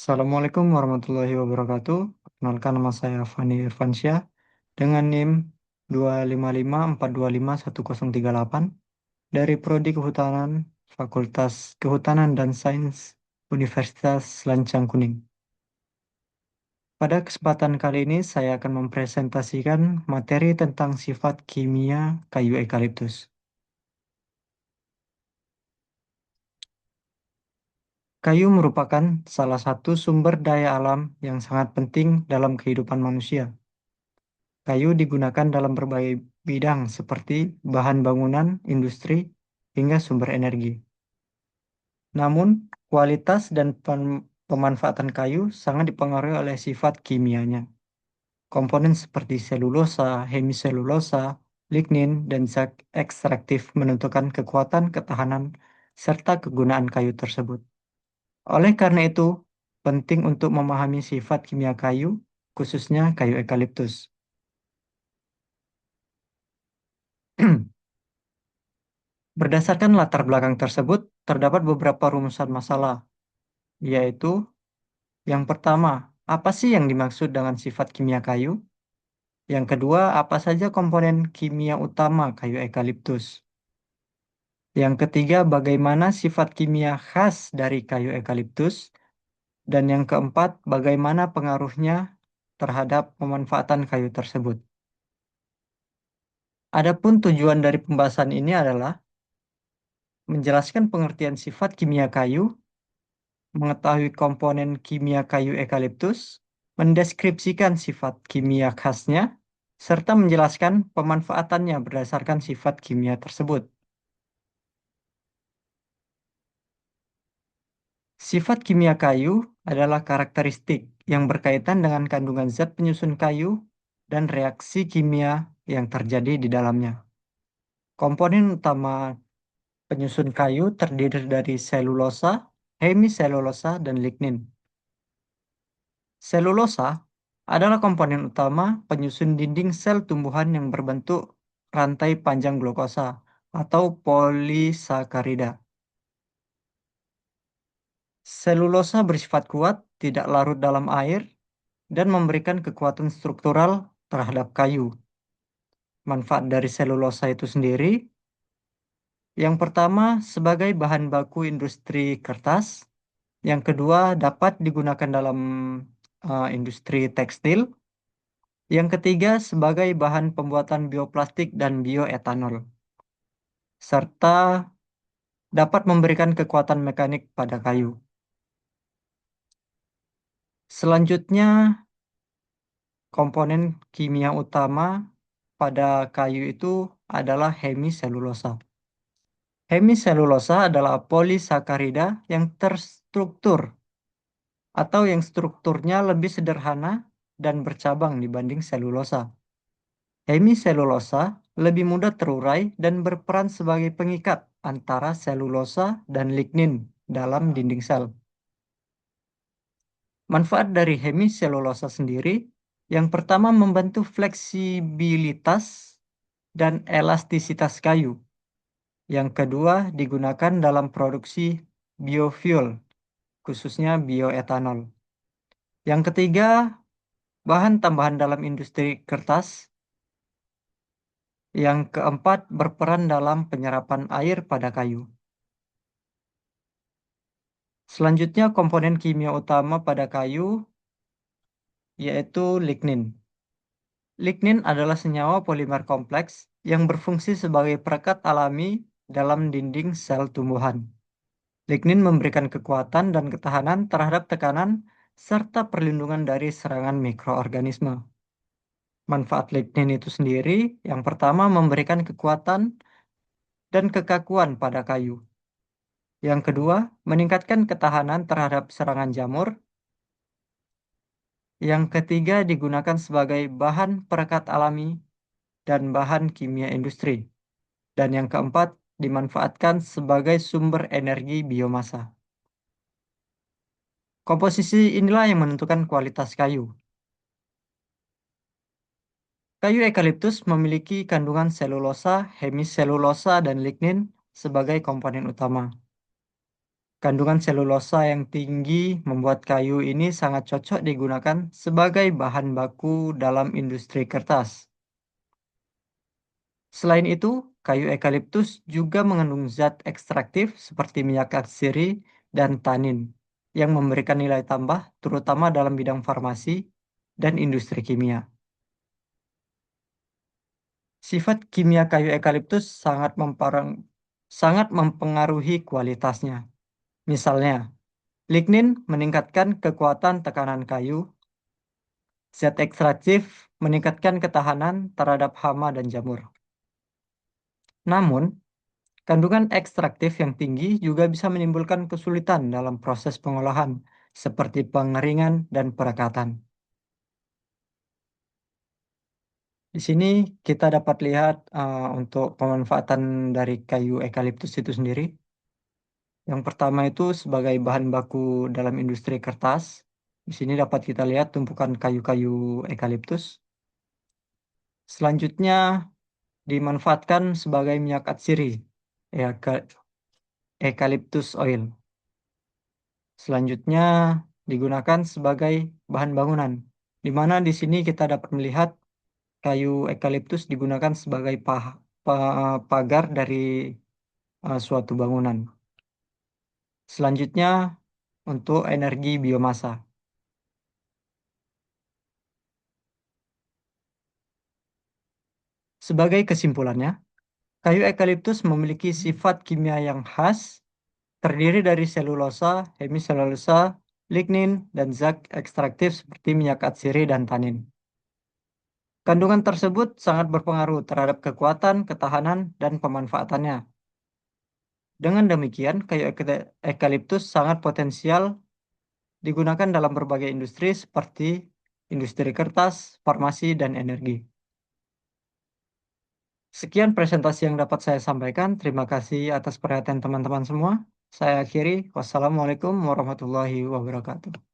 Assalamualaikum warahmatullahi wabarakatuh. Perkenalkan nama saya Fani Irfansyah dengan NIM 255425108 dari Prodi Kehutanan Fakultas Kehutanan dan Sains Universitas Lancang Kuning. Pada kesempatan kali ini saya akan mempresentasikan materi tentang sifat kimia kayu eukaliptus. Kayu merupakan salah satu sumber daya alam yang sangat penting dalam kehidupan manusia. Kayu digunakan dalam berbagai bidang seperti bahan bangunan, industri, hingga sumber energi. Namun, kualitas dan pemanfaatan kayu sangat dipengaruhi oleh sifat kimianya. Komponen seperti selulosa, hemiselulosa, lignin, dan zat ekstraktif menentukan kekuatan, ketahanan, serta kegunaan kayu tersebut. Oleh karena itu, penting untuk memahami sifat kimia kayu, khususnya kayu eukaliptus. Berdasarkan latar belakang tersebut, terdapat beberapa rumusan masalah, yaitu yang pertama, apa sih yang dimaksud dengan sifat kimia kayu? Yang kedua, apa saja komponen kimia utama kayu eukaliptus? Yang ketiga, bagaimana sifat kimia khas dari kayu eukaliptus? Dan yang keempat, bagaimana pengaruhnya terhadap pemanfaatan kayu tersebut? Adapun tujuan dari pembahasan ini adalah menjelaskan pengertian sifat kimia kayu, mengetahui komponen kimia kayu eukaliptus, mendeskripsikan sifat kimia khasnya, serta menjelaskan pemanfaatannya berdasarkan sifat kimia tersebut. Sifat kimia kayu adalah karakteristik yang berkaitan dengan kandungan zat penyusun kayu dan reaksi kimia yang terjadi di dalamnya. Komponen utama penyusun kayu terdiri dari selulosa, hemiselulosa, dan lignin. Selulosa adalah komponen utama penyusun dinding sel tumbuhan yang berbentuk rantai panjang glukosa atau polisakarida. Selulosa bersifat kuat, tidak larut dalam air, dan memberikan kekuatan struktural terhadap kayu. Manfaat dari selulosa itu sendiri, yang pertama sebagai bahan baku industri kertas, yang kedua dapat digunakan dalam industri tekstil, yang ketiga sebagai bahan pembuatan bioplastik dan bioetanol, serta dapat memberikan kekuatan mekanik pada kayu. Selanjutnya, komponen kimia utama pada kayu itu adalah hemiselulosa. Hemiselulosa adalah polisakarida yang terstruktur atau yang strukturnya lebih sederhana dan bercabang dibanding selulosa. Hemiselulosa lebih mudah terurai dan berperan sebagai pengikat antara selulosa dan lignin dalam dinding sel. Manfaat dari hemiselulosa sendiri, yang pertama membantu fleksibilitas dan elastisitas kayu. Yang kedua digunakan dalam produksi biofuel, khususnya bioetanol. Yang ketiga, bahan tambahan dalam industri kertas. Yang keempat, berperan dalam penyerapan air pada kayu. Selanjutnya, komponen kimia utama pada kayu yaitu lignin. Lignin adalah senyawa polimer kompleks yang berfungsi sebagai perekat alami dalam dinding sel tumbuhan. Lignin memberikan kekuatan dan ketahanan terhadap tekanan serta perlindungan dari serangan mikroorganisme. Manfaat lignin itu sendiri, yang pertama memberikan kekuatan dan kekakuan pada kayu. Yang kedua, meningkatkan ketahanan terhadap serangan jamur. Yang ketiga, digunakan sebagai bahan perekat alami dan bahan kimia industri. Dan yang keempat, dimanfaatkan sebagai sumber energi biomasa. Komposisi inilah yang menentukan kualitas kayu. Kayu eukaliptus memiliki kandungan selulosa, hemiselulosa, dan lignin sebagai komponen utama. Kandungan selulosa yang tinggi membuat kayu ini sangat cocok digunakan sebagai bahan baku dalam industri kertas. Selain itu, kayu eukaliptus juga mengandung zat ekstraktif seperti minyak atsiri dan tanin yang memberikan nilai tambah terutama dalam bidang farmasi dan industri kimia. Sifat kimia kayu eukaliptus sangat mempengaruhi kualitasnya. Misalnya, lignin meningkatkan kekuatan tekanan kayu, zat ekstraktif meningkatkan ketahanan terhadap hama dan jamur. Namun, kandungan ekstraktif yang tinggi juga bisa menimbulkan kesulitan dalam proses pengolahan, seperti pengeringan dan perekatan. Di sini kita dapat lihat untuk pemanfaatan dari kayu eukaliptus itu sendiri. Yang pertama itu sebagai bahan baku dalam industri kertas. Di sini dapat kita lihat tumpukan kayu-kayu eukaliptus. Selanjutnya dimanfaatkan sebagai minyak atsiri, eucalyptus oil. Selanjutnya digunakan sebagai bahan bangunan, di mana di sini kita dapat melihat kayu eukaliptus digunakan sebagai pagar dari suatu bangunan. Selanjutnya untuk energi biomasa. Sebagai kesimpulannya, kayu eukaliptus memiliki sifat kimia yang khas, terdiri dari selulosa, hemiselulosa, lignin, dan zat ekstraktif seperti minyak atsiri dan tanin. Kandungan tersebut sangat berpengaruh terhadap kekuatan, ketahanan, dan pemanfaatannya. Dengan demikian, kayu eukaliptus sangat potensial digunakan dalam berbagai industri seperti industri kertas, farmasi, dan energi. Sekian presentasi yang dapat saya sampaikan. Terima kasih atas perhatian teman-teman semua. Saya akhiri. Wassalamualaikum warahmatullahi wabarakatuh.